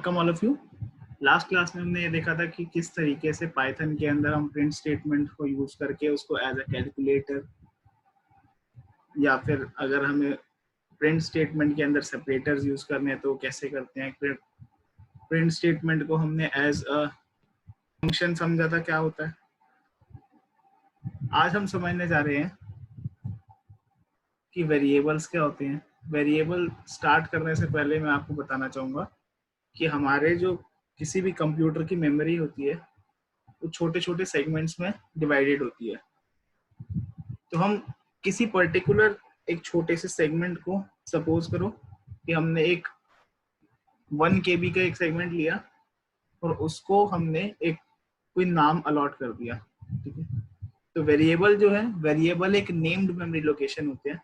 Welcome all of you. Last class में हमने ये देखा था कि किस तरीके से पाइथन के अंदर हम प्रिंट स्टेटमेंट को यूज करके उसको एज अ कैलकुलेटर या फिर अगर हमें प्रिंट स्टेटमेंट के अंदर सेपरेटर्स यूज करने हैं तो कैसे करते हैं। फिर प्रिंट स्टेटमेंट को हमने एज अ फंक्शन समझा था क्या होता है। आज हम समझने जा रहे हैं कि वेरिएबल्स क्या होते हैं। वेरिएबल स्टार्ट करने से पहले मैं आपको बताना चाहूँगा कि हमारे जो किसी भी कंप्यूटर की मेमोरी होती है वो छोटे छोटे सेगमेंट्स में डिवाइडेड होती है। तो हम किसी पर्टिकुलर एक छोटे से सेगमेंट को, सपोज करो कि हमने एक 1 KB का एक सेगमेंट लिया और उसको हमने एक कोई नाम अलॉट कर दिया, ठीक है। तो वेरिएबल जो है, वेरिएबल एक नेम्ड मेमोरी लोकेशन होते हैं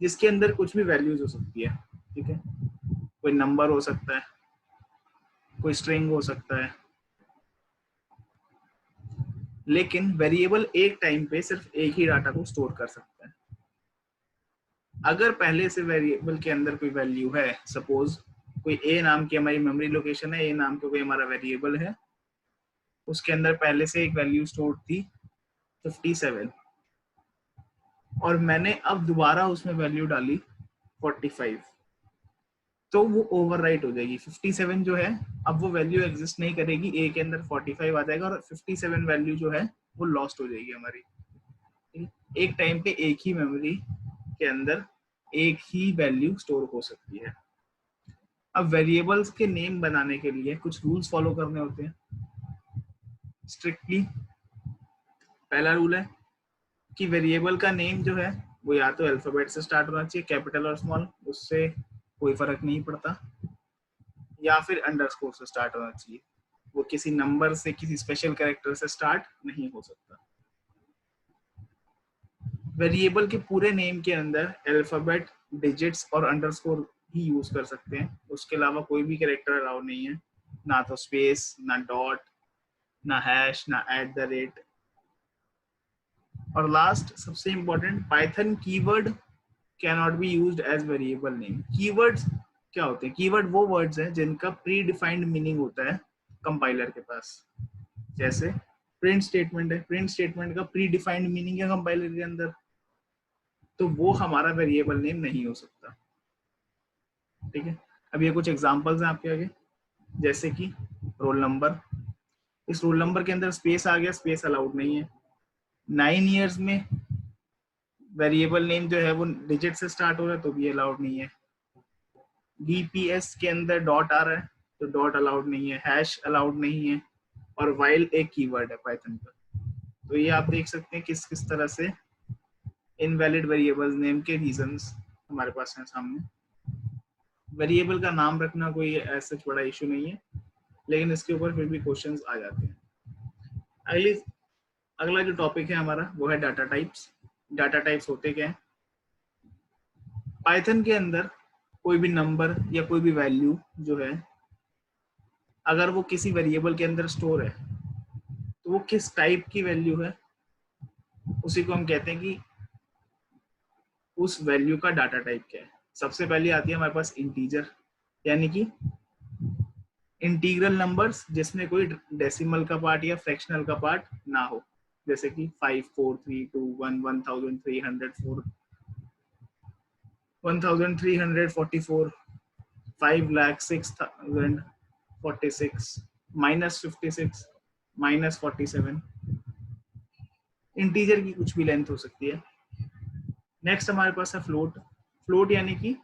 जिसके अंदर कुछ भी वैल्यूज हो सकती है, ठीक है। कोई नंबर हो सकता है, कोई स्ट्रिंग हो सकता है, लेकिन वेरिएबल एक टाइम पे सिर्फ एक ही डाटा को स्टोर कर सकता है। अगर पहले से वेरिएबल के अंदर कोई वैल्यू है, सपोज कोई ए नाम की हमारी मेमोरी लोकेशन है, ए नाम का कोई हमारा वेरिएबल है, उसके अंदर पहले से एक वैल्यू स्टोर थी 57 और मैंने अब दोबारा उसमें वैल्यू डाली 45, तो वो ओवरराइट हो जाएगी। 57 जो है अब वो वैल्यू एग्जिस्ट नहीं करेगी, ए के अंदर 45 आ जाएगा और 57 वैल्यू जो है वो लॉस्ट हो जाएगी हमारी। एक टाइम पे एक ही मेमोरी के अंदर एक ही वैल्यू स्टोर हो सकती है। अब वेरिएबल्स के नेम बनाने के लिए कुछ रूल्स फॉलो करने होते हैं स्ट्रिक्टली। पहला रूल है कि वेरिएबल का नेम जो है वो या तो अल्फाबेट से स्टार्ट होना चाहिए, कैपिटल और स्मॉल, उससे कोई फर्क नहीं पड़ता, या फिर अंडरस्कोर से स्टार्ट होना चाहिए। वो किसी नंबर से, किसी स्पेशल कैरेक्टर से स्टार्ट नहीं हो सकता। वेरिएबल के पूरे नेम के अंदर अल्फाबेट, डिजिट्स और अंडरस्कोर ही यूज कर सकते हैं, उसके अलावा कोई भी कैरेक्टर अलाउ नहीं है, ना तो स्पेस, ना डॉट, ना हैश, ना @। और लास्ट सबसे important, Python keyword can not be used as variable name. Keywords क्या होते हैं? कीवर्ड वो वर्ड्स हैं जिनका प्री डिफाइंड मीनिंग होता है कंपाइलर के पास। जैसे प्रिंट स्टेटमेंट है, प्रिंट स्टेटमेंट का प्री डिफाइंड मीनिंग है कंपाइलर के अंदर, तो वो हमारा वेरिएबल नेम नहीं हो सकता, ठीक है। अब ये कुछ एग्जांपल्स हैं आपके आगे, जैसे कि रोल नंबर। इस रोल नंबर के अंदर स्पेस आ गया, स्पेस अलाउड नहीं है। 9 इयर्स में वेरिएबल नेम जो है वो डिजिट से स्टार्ट हो रहा है तो भी अलाउड नहीं है। डीपीएस के अंदर डॉट आ रहा है तो डॉट अलाउड नहीं है, हैश अलाउड नहीं है, और वाइल एक कीवर्ड है पाइथन का। तो ये आप देख सकते हैं किस किस तरह से इनवैलिड वेरिएबल्स नेम के रीजंस हमारे पास हैं सामने। वेरिएबल का नाम रखना कोई ऐसा बड़ा इशू नहीं है, लेकिन इसके ऊपर फिर भी क्वेश्चंस आ जाते हैं। अगला जो टॉपिक है हमारा वो है डाटा टाइप्स। डाटा टाइप्स होते क्या हैं? पाइथन के अंदर कोई भी नंबर या कोई भी वैल्यू जो है, अगर वो किसी वेरिएबल के अंदर स्टोर है तो वो किस टाइप की वैल्यू है उसी को हम कहते हैं कि उस वैल्यू का डाटा टाइप क्या है। सबसे पहले आती है हमारे पास इंटीजर, यानी कि इंटीग्रल नंबर्स जिसमें कोई डेसिमल का पार्ट या फ्रैक्शनल का पार्ट ना हो, जैसे कि 5 4 3 2 1 1304 1344 5,06,046 -56 -47। इंटीजर की कुछ भी लेंथ हो सकती है। नेक्स्ट हमारे पास है फ्लोट। फ्लोट यानी कि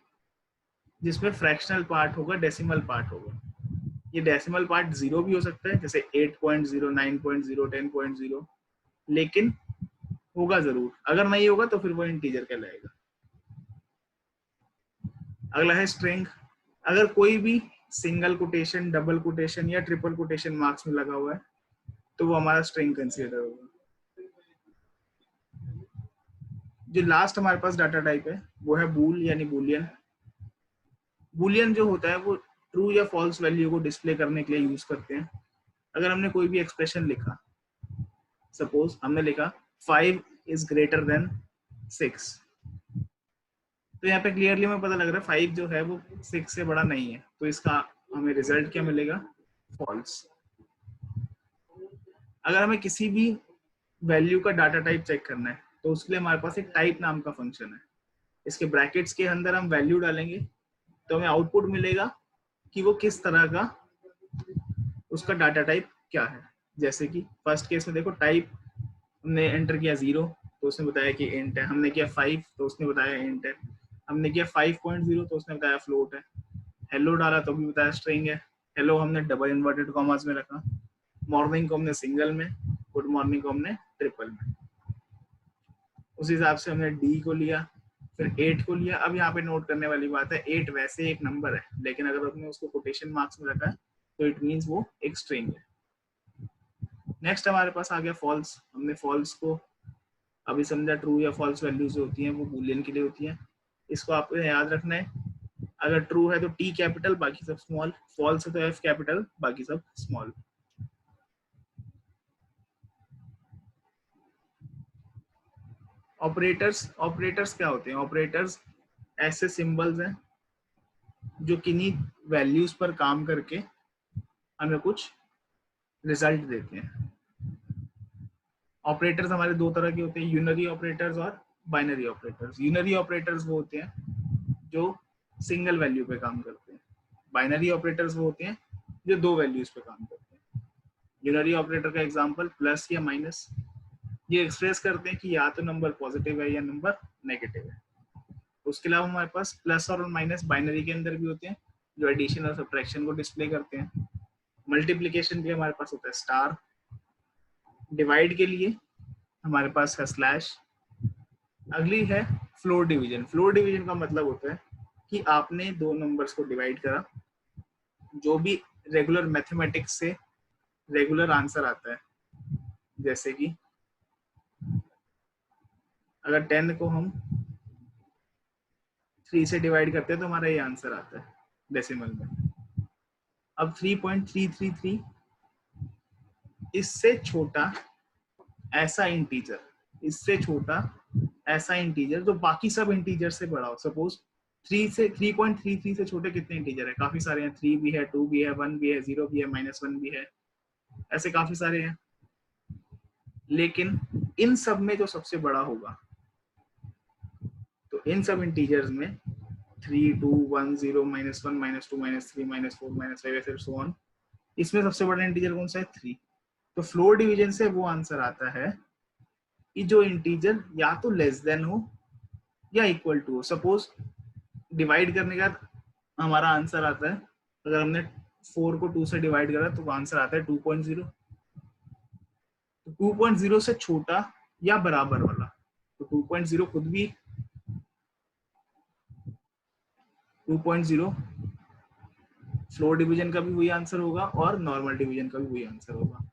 जिसमें फ्रैक्शनल पार्ट होगा, डेसिमल पार्ट होगा। ये डेसिमल पार्ट 0 भी हो सकता है, जैसे 8.0 9.0 10.0, लेकिन होगा जरूर। अगर नहीं होगा तो फिर वो इंटीजर कहलाएगा। अगला है स्ट्रिंग। अगर कोई भी सिंगल कोटेशन, डबल कोटेशन या ट्रिपल कोटेशन मार्क्स में लगा हुआ है तो वो हमारा स्ट्रिंग कंसीडर होगा। जो लास्ट हमारे पास डाटा टाइप है वो है बूल यानी बूलियन। बूलियन जो होता है वो ट्रू या फॉल्स वैल्यू को डिस्प्ले करने के लिए यूज करते हैं। अगर हमने कोई भी एक्सप्रेशन लिखा, सपोज हमने लिखा 5 is greater than 6, तो यहाँ पे क्लियरली हमें पता लग रहा है 5 जो है वो 6 से बड़ा नहीं है, तो इसका हमें रिजल्ट क्या मिलेगा, फॉल्स। अगर हमें किसी भी वैल्यू का डाटा टाइप चेक करना है तो उसके लिए हमारे पास एक टाइप नाम का फंक्शन है। इसके ब्रैकेट्स के अंदर हम वैल्यू डालेंगे तो हमें आउटपुट मिलेगा कि वो किस तरह का, उसका डाटा टाइप क्या है। जैसे कि फर्स्ट केस में देखो, टाइप हमने एंटर किया 0 तो उसने बताया कि इंट है, हमने किया 5 तो उसने बताया इंट है, हमने किया 5.0 तो उसने बताया फ्लोट है, हेलो डाला तो भी बताया स्ट्रिंग है। हेलो हमने डबल इन्वर्टेड कॉमास में रखा, मॉर्निंग को हमने सिंगल में, गुड मॉर्निंग को हमने ट्रिपल में। उस हिसाब से हमने डी को लिया, फिर 8 को लिया। अब यहाँ पे नोट करने वाली बात है, 8 वैसे एक नंबर है, लेकिन अगर आपने उसको कोटेशन मार्क्स में रखा है तो इट मीन्स वो एक स्ट्रिंग है। नेक्स्ट हमारे पास आ गया फॉल्स। हमने फॉल्स को अभी समझा, ट्रू या फॉल्स वैल्यूज जो होती हैं वो बूलियन के लिए होती हैं। इसको आपको याद रखना है, अगर ट्रू है तो टी कैपिटल बाकी सब स्मॉल, फॉल्स है तो एफ कैपिटल बाकी सब स्मॉल। ऑपरेटर्स, ऑपरेटर्स क्या होते हैं, ऑपरेटर्स ऐसे सिंबल्स हैं जो किन्हीं वैल्यूज पर काम करके हमें कुछ रिजल्ट देते हैं। ऑपरेटर्स हमारे दो तरह के होते हैं, यूनरी ऑपरेटर्स और बाइनरी ऑपरेटर्स। यूनरी ऑपरेटर्स वो होते हैं जो सिंगल वैल्यू पे काम करते हैं, बाइनरी ऑपरेटर्स वो होते हैं जो दो वैल्यूज पे काम करते हैं। यूनरी ऑपरेटर का एग्जांपल प्लस या माइनस, ये एक्सप्रेस करते हैं कि या तो नंबर पॉजिटिव है या नंबर नेगेटिव है। उसके अलावा हमारे पास प्लस और माइनस बाइनरी के अंदर भी होते हैं जो एडिशन और सब्ट्रैक्शन को डिस्प्ले करते हैं। मल्टीप्लिकेशन भी हमारे पास होता है स्टार। डिवाइड के लिए हमारे पास है स्लैश। अगली है फ्लोर डिवीजन। फ्लोर डिवीजन का मतलब होता है कि आपने दो नंबर्स को डिवाइड करा, जो भी रेगुलर मैथमेटिक्स से रेगुलर आंसर आता है, जैसे कि अगर 10 को हम 3 से डिवाइड करते हैं तो हमारा ये आंसर आता है डेसिमल में। अब 3.333 इससे छोटा ऐसा इंटीजर, इससे छोटा ऐसा इंटीजर जो बाकी सब इंटीजर से बड़ा हो। सपोज 3 से 3.33 से छोटे कितने इंटीजर है, काफी सारे हैं, 3 भी है, 2 भी है, 1 भी है, 0 भी है, -1 भी है, ऐसे काफी सारे हैं। लेकिन इन सब में जो सबसे बड़ा होगा, तो इन सब इंटीजर्स में 3, 2, 1, 0, -1, -2, -3, -4, -5 ऐसे सो ऑन, इसमें सबसे बड़ा इंटीजर कौन सा है, 3। तो फ्लोर डिवीजन से वो आंसर आता है कि जो इंटीजर या तो लेस देन हो या इक्वल टू हो। सपोज डिवाइड करने का हमारा आंसर आता है, अगर हमने 4 को 2 से डिवाइड करा तो आंसर आता है 2.0। तो 2.0 से छोटा या बराबर वाला, तो 2.0 खुद भी 2.0 फ्लोर डिवीजन का भी वही आंसर होगा और नॉर्मल डिवीजन का भी वही आंसर होगा।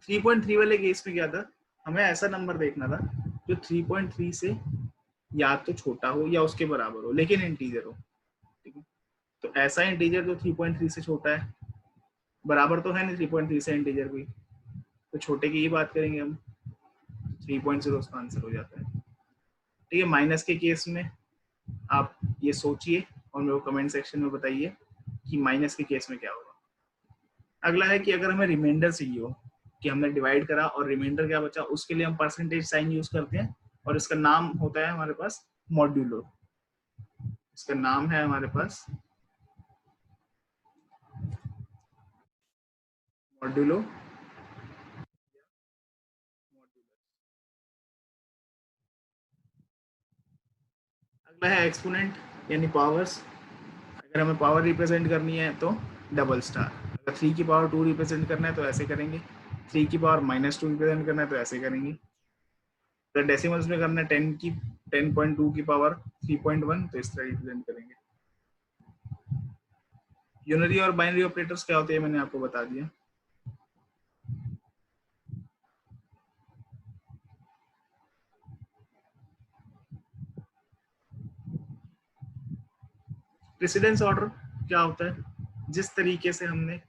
3.3 वाले केस में क्या था, हमें ऐसा नंबर देखना था जो 3.3 से या तो छोटा हो या उसके बराबर हो, लेकिन इंटीजर हो। ठीक है, तो ऐसा इंटीजर जो 3.3 से छोटा है, बराबर तो है नहीं 3.3 से इंटीजर कोई, तो छोटे की ही बात करेंगे हम, 3.0 उसका आंसर हो जाता है। ठीक है, माइनस के केस में आप ये सोचिए और मेरे को कमेंट सेक्शन में बताइए कि माइनस के केस में क्या होगा। अगला है कि अगर हमें रिमाइंडर चाहिए हो कि हमने डिवाइड करा और रिमाइंडर क्या बचा, उसके लिए हम परसेंटेज साइन यूज करते हैं और इसका नाम होता है हमारे पास मॉड्यूलो। इसका नाम है हमारे पास मॉड्यूलो। अगला है एक्सपोनेंट यानी पावर्स। अगर हमें पावर रिप्रेजेंट करनी है तो डबल स्टार। अगर 3 की पावर 2 रिप्रेजेंट करना है तो ऐसे करेंगे, 3 की पावर -2 रिप्रेजेंट करना है तो ऐसे करेंगे। अगर डेसिमल्स में करना है 10.2 की पावर 3.1 तो इस तरह रिप्रेजेंट करेंगे। यूनरी और बाइनरी ऑपरेटर्स क्या होते हैं मैंने आपको बता दिया। प्रेसिडेंस ऑर्डर क्या होता है, जिस तरीके से हमने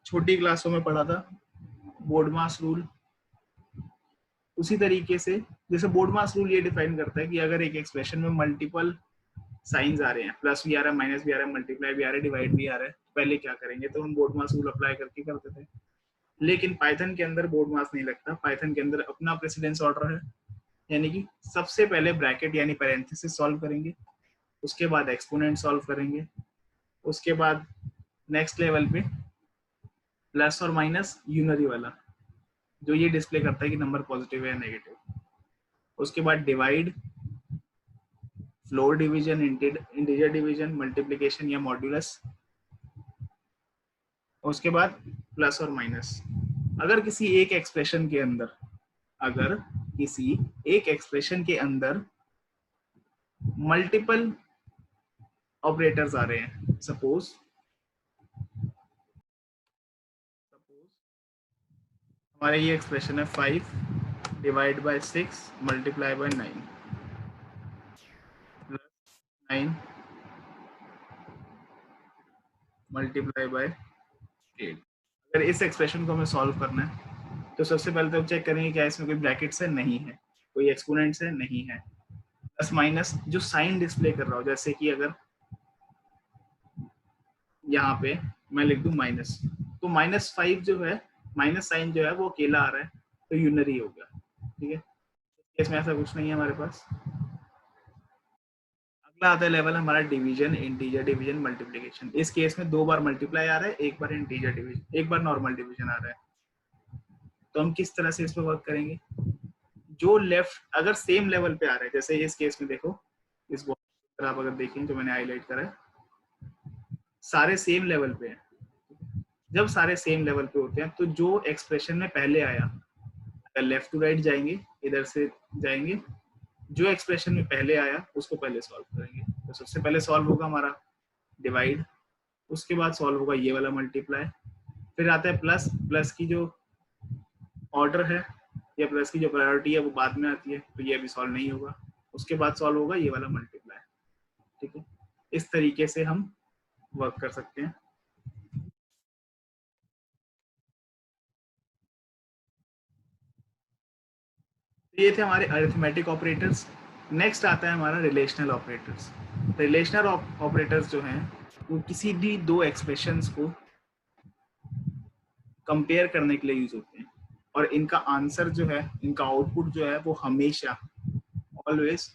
छोटी क्लासों में पढ़ा था, बोर्ड मास रूल, उसी तरीके से जैसे बोर्ड मास रूल ये डिफाइन करता है कि अगर एक एक्सप्रेशन में मल्टीपल साइंस आ रहे हैं, प्लस भी आ रहा है, माइनस भी आ रहा है, मल्टीप्लाई भी आ रहा है, डिवाइड भी आ रहा है, तो पहले क्या करेंगे, तो हम बोर्ड मास रूल अप्लाई करके करते थे। लेकिन पाइथन के अंदर बोर्ड मास नहीं लगता, पाइथन के अंदर अपना प्रेसिडेंस ऑर्डर है, यानी कि सबसे पहले ब्रैकेट यानी पैरेंथेसिस सॉल्व करेंगे, उसके बाद एक्सपोनेंट सॉल्व करेंगे, उसके बाद नेक्स्ट लेवल पे प्लस और माइनस यूनरी वाला जो ये डिस्प्ले करता है कि नंबर पॉजिटिव है या नेगेटिव, उसके बाद divide, floor division, integer division, multiplication या मॉड्यूलस, उसके बाद प्लस और माइनस। अगर किसी एक एक्सप्रेशन के अंदर अगर किसी एक एक्सप्रेशन के अंदर मल्टीपल ऑपरेटर्स आ रहे हैं, सपोज हमारा ये एक्सप्रेशन है 5 divide by 6 multiply by 9 plus 9 multiply by 8। अगर इस एक्सप्रेशन को हमें सॉल्व करना है तो सबसे पहले तो चेक करेंगे क्या इसमें कोई ब्रैकेट्स है, नहीं है, कोई एक्सपोनेंट्स है, नहीं है, प्लस माइनस जो साइन डिस्प्ले कर रहा हूँ, जैसे कि अगर यहाँ पे मैं लिख दूं माइनस, तो -5 जो है, माइनस साइन जो है वो अकेला आ रहा है, तो यूनरी हो गया, ठीक है। इसमें ऐसा कुछ नहीं है हमारे पास। अगला आता है लेवल हमारा डिवीजन, इंटीजर डिवीजन, मल्टीप्लिकेशन। इस केस में 2 बार मल्टीप्लाई आ रहा है, 1 बार इंटीजर डिवीजन, 1 बार नॉर्मल डिवीजन आ रहा है। तो हम किस तरह से इस पर वर्क करेंगे, जो लेफ्ट अगर सेम लेवल पे आ रहा है, जैसे इस केस में देखो, इस बॉक्स आप अगर देखें जो मैंने हाईलाइट करा है, सारे सेम लेवल पे हैं। जब सारे सेम लेवल पे होते हैं तो जो एक्सप्रेशन में पहले आया, अगर लेफ्ट टू राइट जाएंगे, इधर से जाएंगे, जो एक्सप्रेशन में पहले आया उसको पहले सॉल्व करेंगे। तो सबसे पहले सॉल्व होगा हमारा डिवाइड, उसके बाद सॉल्व होगा ये वाला मल्टीप्लाई, फिर आता है प्लस, प्लस की जो ऑर्डर है या प्लस की जो प्रायोरिटी है वो बाद में आती है, तो ये अभी सॉल्व नहीं होगा, उसके बाद सॉल्व होगा ये वाला मल्टीप्लाई, ठीक है। इस तरीके से हम वर्क कर सकते हैं। ये थे हमारे अरिथमेटिक ऑपरेटर्स। नेक्स्ट आता है हमारा रिलेशनल ऑपरेटर्स। रिलेशनल ऑपरेटर्स जो हैं वो किसी भी दो एक्सप्रेशंस को कंपेयर करने के लिए यूज होते हैं, और इनका आंसर जो है, इनका आउटपुट जो है वो हमेशा ऑलवेज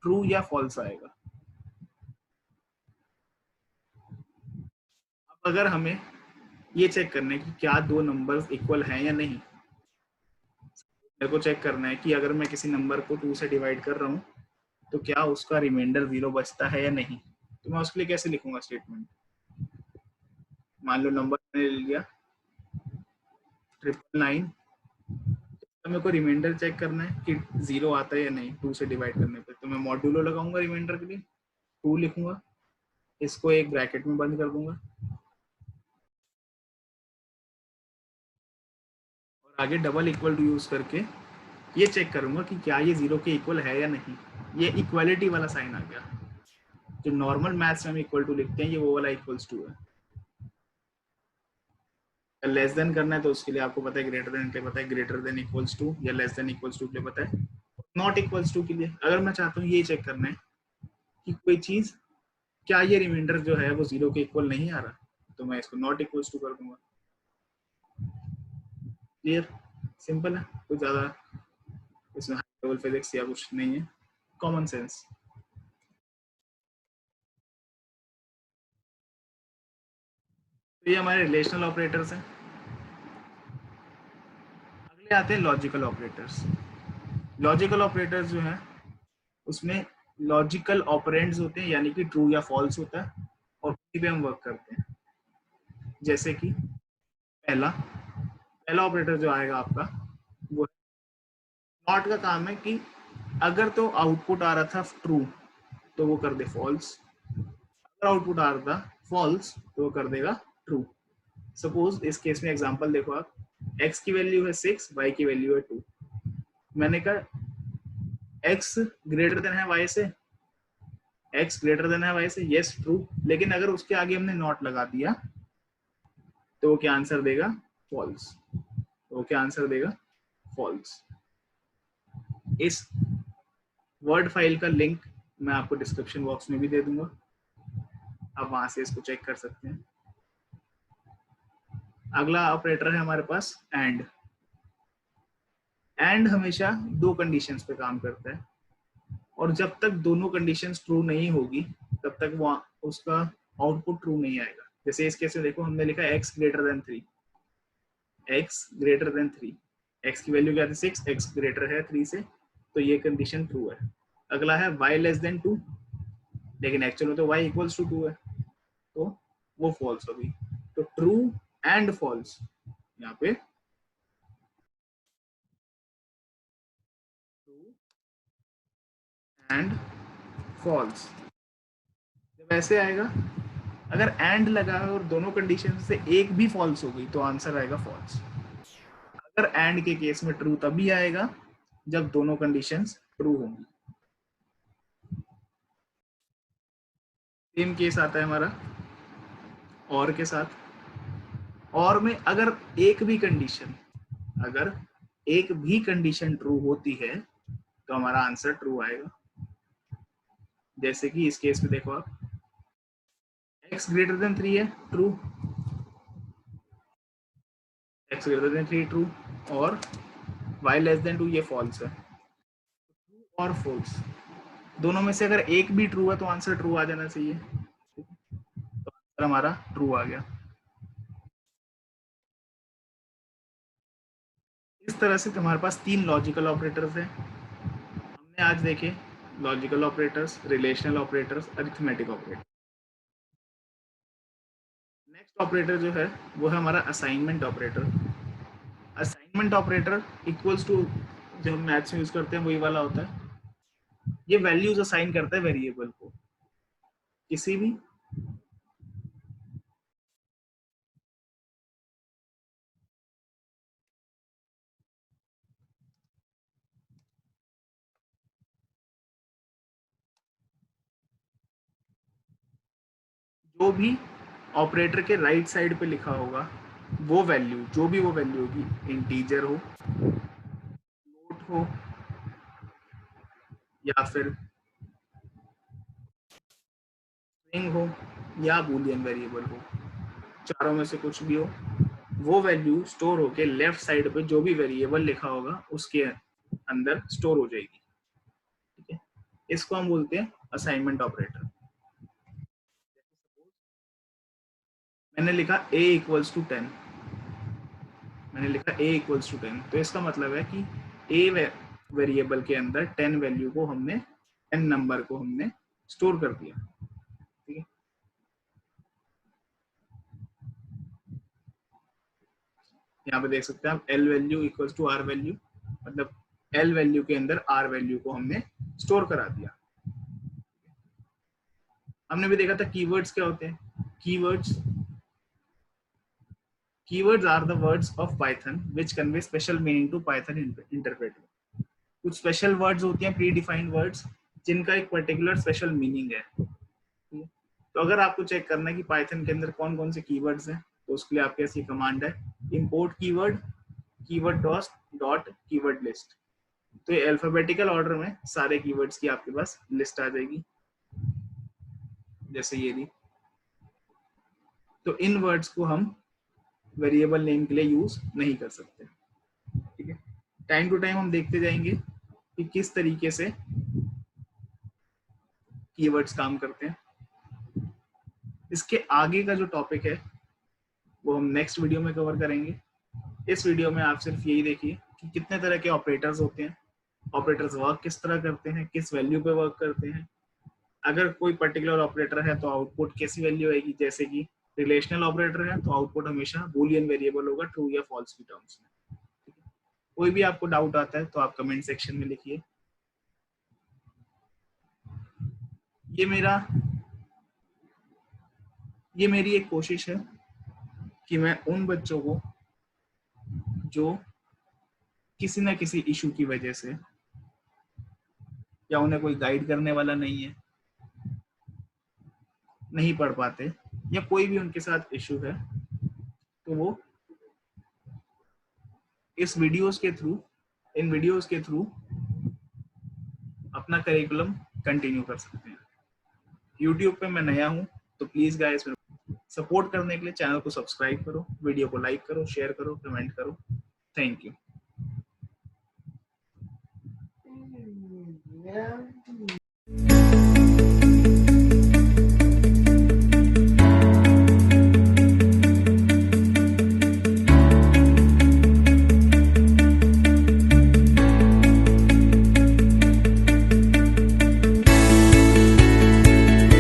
ट्रू या फॉल्स आएगा। अब अगर हमें ये चेक करना है कि क्या दो नंबर्स इक्वल हैं या नहीं, मेरे को चेक करना है कि अगर मैं किसी नंबर को 2 से डिवाइड कर रहा हूँ तो क्या उसका रिमाइंडर 0 बचता है या नहीं, तो मैं उसके लिए कैसे लिखूंगा स्टेटमेंट। मान लो नंबर मैंने ले लिया 999, तो मेरे को रिमाइंडर चेक करना है कि 0 आता है या नहीं 2 से डिवाइड करने पे, तो मैं मॉड्यूलो लगाऊंगा रिमाइंडर के लिए, 2 लिखूंगा, इसको एक ब्रैकेट में बंद कर दूंगा और आगे डबल इक्वल टू यूज करके ये चेक करूंगा कि क्या ये 0 के इक्वल है या नहीं। ये इक्वालिटी वाला साइन आ गया, जो नॉर्मल मैथ्स में हम इक्वल टू लिखते हैं, ये वो वाला इक्वल्स टू है। लेस देन करना है तो उसके लिए आपको पता है ग्रेटर देन के लिए पता है, ग्रेटर देन इक्वल्स टू या लेस देन इक्वल्स टू के लिए पता है। नॉट इक्वल्स टू के लिए अगर मैं चाहता हूँ ये चेक करना है कि कोई चीज क्या ये रिमाइंडर जो है वो 0 के इक्वल नहीं आ रहा, तो मैं इसको नॉट इक्वल्स टू कर दूंगा। क्लियर, सिंपल है, कुछ ज्यादा इसमें हाई लेवल फिजिक्स या कुछ नहीं है, कॉमन सेंस। तो ये हमारे रिलेशनल ऑपरेटर्स हैं। अगले आते हैं लॉजिकल ऑपरेटर्स। लॉजिकल ऑपरेटर्स जो है उसमें लॉजिकल ऑपरेंड्स होते हैं, यानी कि ट्रू या फॉल्स होता है, और उसी पे हम वर्क करते हैं। जैसे कि पहला पहला ऑपरेटर जो आएगा आपका वो नॉट का काम है कि अगर तो आउटपुट आ रहा था ट्रू तो वो कर दे फॉल्स, अगर आउटपुट आ रहा था फॉल्स तो वो कर देगा ट्रू। सपोज इस केस में एग्जांपल देखो आप, x की वैल्यू है 6, y की वैल्यू है 2। मैंने कहा x ग्रेटर देन है y से, x ग्रेटर देन है y से, यस ट्रू, लेकिन अगर उसके आगे हमने नॉट लगा दिया तो वो क्या आंसर देगा, फॉल्स। तो वो क्या आंसर देगा, फॉल्स। इस वर्ड फाइल का लिंक मैं आपको डिस्क्रिप्शन बॉक्स में भी दे दूंगा, आप वहां से इसको चेक कर सकते हैं। अगला ऑपरेटर है हमारे पास एंड। एंड हमेशा दो कंडीशंस पे काम करता है, और जब तक दोनों कंडीशंस ट्रू नहीं होगी तब तक वो उसका आउटपुट ट्रू नहीं आएगा। जैसे इस केस में देखो, हमने लिखा x greater than 3, x greater than 3, x की वैल्यू क्या थी 6, x ग्रेटर है 3 से, तो ये कंडीशन ट्रू है। अगला है y लेस देन 2, लेकिन एक्चुअल में तो y इक्वल्स टू 2 है, तो वो फॉल्स होगी। तो ट्रू एंड फॉल्स, यहाँ पे ट्रू एंड फॉल्स जब ऐसे आएगा, अगर एंड लगा है और दोनों कंडीशन से एक भी फॉल्स हो गई तो आंसर आएगा फॉल्स। अगर एंड के केस में ट्रू तभी आएगा जब दोनों कंडीशंस ट्रू होंगी। सेम केस आता है हमारा और के साथ। और में अगर एक भी कंडीशन, अगर एक भी कंडीशन ट्रू होती है तो हमारा आंसर ट्रू आएगा। जैसे कि इस केस में देखो आप, x ग्रेटर देन 3 है, true, x greater than 3 true, और y लेस देन 2 ये फॉल्स है। ट्रू और फॉल्स दोनों में से अगर एक भी ट्रू है तो आंसर ट्रू आ जाना चाहिए, तो आंसर हमारा ट्रू आ गया। इस तरह से हमारे पास तीन लॉजिकल ऑपरेटर्स हैं। हमने आज देखे logical operators, relational operators, arithmetic operator. Next operator जो है वो है हमारा assignment operator. Assignment operator equals to, जो हम मैथ्स में यूज करते हैं वही वाला होता है। ये वैल्यूज असाइन करता है वेरिएबल को, किसी भी जो भी ऑपरेटर के राइट साइड पे लिखा होगा वो वैल्यू, जो भी वो वैल्यू होगी, इंटीजर हो, फ्लोट हो, या फिर स्ट्रिंग हो, या बूलियन वेरिएबल हो, चारों में से कुछ भी हो, वो वैल्यू स्टोर होके लेफ्ट साइड पे जो भी वेरिएबल लिखा होगा उसके अंदर स्टोर हो जाएगी। ठीक है, इसको हम बोलते हैं असाइनमेंट ऑपरेटर। मैंने लिखा a इक्वल्स टू 10, मैंने लिखा a इक्वल्स टू 10, तो इसका मतलब है कि a वेरिएबल के अंदर 10 वैल्यू को हमने, 10 नंबर को हमने स्टोर कर दिया। ठीक है, यहाँ पे देख सकते हैं आप, l value equals to r value, मतलब l वैल्यू के अंदर r वैल्यू को हमने स्टोर करा दिया। हमने भी देखा था कीवर्ड्स क्या होते हैं। Keywords are the words of Python which convey special meaning to Python interpreter। कुछ स्पेशल वर्ड्स होती हैं, प्री डिफाइंड वर्ड्स, जिनका एक पर्टिकुलर स्पेशल मीनिंग है। तो अगर आपको चेक करना है कि पाइथन के अंदर कौन कौन से कीवर्ड्स हैं, तो उसके लिए आपके पास ये कमांड है, import keyword, keyword dot keyword list. तो ये अल्फाबेटिकल ऑर्डर में सारे कीवर्ड्स की आपके पास लिस्ट आ जाएगी, जैसे ये रही। तो इन वर्ड्स को हम वेरिएबल नेम के लिए यूज नहीं कर सकते। ठीक है, टाइम टू टाइम हम देखते जाएंगे कि किस तरीके से कीवर्ड्स काम करते हैं। इसके आगे का जो टॉपिक है वो हम नेक्स्ट वीडियो में कवर करेंगे। इस वीडियो में आप सिर्फ यही देखिए कि कितने तरह के ऑपरेटर्स होते हैं, ऑपरेटर्स वर्क किस तरह करते हैं, किस वैल्यू पे वर्क करते हैं। अगर कोई पर्टिकुलर ऑपरेटर है तो आउटपुट कैसी वैल्यू आएगी, जैसे कि रिलेशनल ऑपरेटर है तो आउटपुट हमेशा बूलियन वेरिएबल होगा, ट्रू या फॉल्स की टर्म्स में। कोई भी आपको डाउट आता है तो आप कमेंट सेक्शन में लिखिए। ये मेरा ये मेरी एक कोशिश है कि मैं उन बच्चों को जो किसी ना किसी इशू की वजह से, या उन्हें कोई गाइड करने वाला नहीं है, नहीं पढ़ पाते, या कोई भी उनके साथ इशू है, तो वो इस वीडियोस के थ्रू इन वीडियोस के थ्रू अपना करिकुलम कंटिन्यू कर सकते हैं। यूट्यूब पे मैं नया हूँ, तो प्लीज गाइस सपोर्ट करने के लिए चैनल को सब्सक्राइब करो, वीडियो को लाइक करो, शेयर करो, कमेंट करो। Thank you.